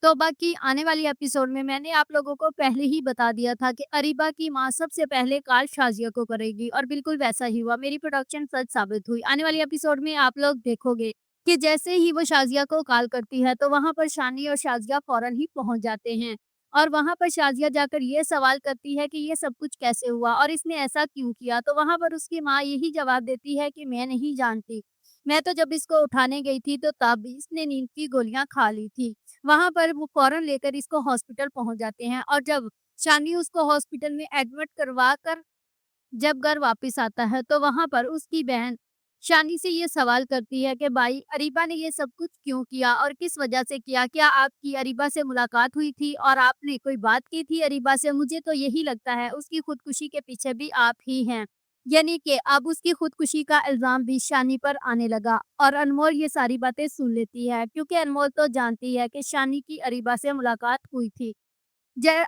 तो बाकी आने वाली एपिसोड में मैंने आप लोगों को पहले ही बता दिया था कि अरीबा की माँ सबसे पहले कॉल शाज़िया को करेगी और बिल्कुल वैसा ही हुआ। मेरी प्रोडक्शन सच साबित हुई। आने वाली एपिसोड में आप लोग देखोगे कि जैसे ही वो शाज़िया को कॉल करती है तो वहाँ पर शानी और शाज़िया फ़ौरन ही पहुँच जाते हैं। और वहाँ पर शाज़िया जाकर ये सवाल करती है कि ये सब कुछ कैसे हुआ और इसने ऐसा क्यों किया? तो वहाँ पर उसकी माँ यही जवाब देती है कि मैं नहीं जानती। मैं तो जब इसको उठाने गई थी तो तब इसने नींद की गोलियाँ खा ली थी। वहाँ पर वो फ़ौरन लेकर इसको हॉस्पिटल पहुँच जाते हैं और जब शानी उसको हॉस्पिटल में एडमिट करवा कर जब घर वापस आता है तो वहाँ पर उसकी बहन शानी से ये सवाल करती है कि भाई अरीबा ने ये सब कुछ क्यों किया और किस वजह से किया? क्या आपकी अरीबा से मुलाकात हुई थी और आपने कोई बात की थी अरीबा से? मुझे तो यही लगता है उसकी खुदकुशी के पीछे भी आप ही हैं। यानी कि अब उसकी खुदकुशी का इल्ज़ाम भी शानी पर आने लगा और अनमोल ये सारी बातें सुन लेती है क्योंकि अनमोल तो जानती है कि शानी की अरीबा से मुलाकात हुई थी।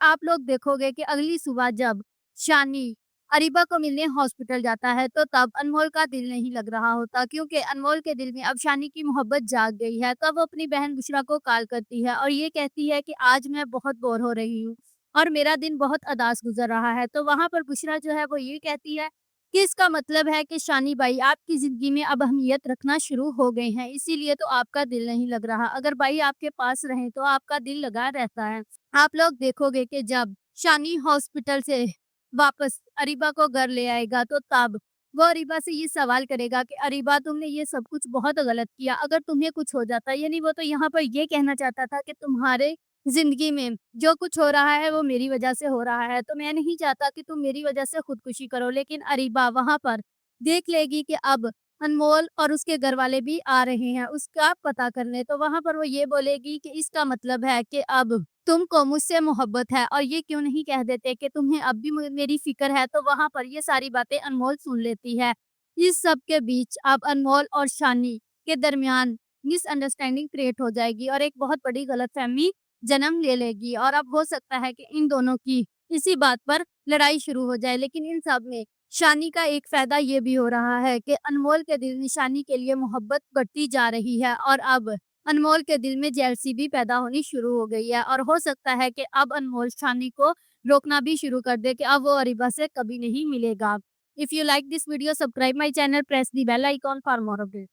आप लोग देखोगे कि अगली सुबह जब शानी अरीबा को मिलने हॉस्पिटल जाता है तो तब अनमोल का दिल नहीं लग रहा होता क्योंकि अनमोल के दिल में अब शानी की मोहब्बत जाग गई है। तब वो अपनी बहन बुशरा को कॉल करती है और ये कहती है कि आज मैं बहुत बोर हो रही हूँ और मेरा दिन बहुत अदास गुजर रहा है। तो वहाँ पर बुशरा जो है वो ये कहती है कि इसका मतलब है कि शानी भाई आपकी ज़िंदगी में अब अहमियत रखना शुरू हो गए हैं, इसीलिए तो आपका दिल नहीं लग रहा। अगर भाई आपके पास रहें तो आपका दिल लगा रहता है। आप लोग देखोगे कि जब शानी हॉस्पिटल से वापस अरीबा को घर ले आएगा तो तब वो अरीबा से ये सवाल करेगा कि अरीबा तुमने ये सब कुछ बहुत गलत किया, अगर तुम्हें कुछ हो जाता यानी वो तो यहाँ पर ये कहना चाहता था कि तुम्हारे ज़िंदगी में जो कुछ हो रहा है वो मेरी वज़ह से हो रहा है, तो मैं नहीं चाहता कि तुम मेरी वज़ह से खुदकुशी करो। लेकिन अरीबा वहाँ पर देख लेगी कि अब अनमोल और उसके घरवाले भी आ रहे हैं उसका पता करने, तो वहाँ पर वो ये बोलेगी कि इसका मतलब है कि अब तुमको मुझसे मोहब्बत है और ये क्यों नहीं कह देते कि तुम्हें अब भी मेरी फ़िक्र है, तो वहाँ पर ये सारी बातें अनमोल सुन लेती है। इस सब के बीच अब अनमोल और शानी के दरमियान मिसअंडरस्टैंडिंग क्रिएट हो जाएगी और एक बहुत बड़ी गलतफ़हमी जन्म ले लेगी और अब हो सकता है कि इन दोनों की इसी बात पर लड़ाई शुरू हो जाए। लेकिन इन सब में शानी का एक फ़ायदा ये भी हो रहा है कि अनमोल के दिल में शानी के लिए मोहब्बत बढ़ती जा रही है और अब अनमोल के दिल में जेलसी भी पैदा होनी शुरू हो गई है और हो सकता है कि अब अनमोल शानी को रोकना भी शुरू कर दे कि अब वो अरीबा से कभी नहीं मिलेगा। If you like this video subscribe my channel, press the bell icon for more update.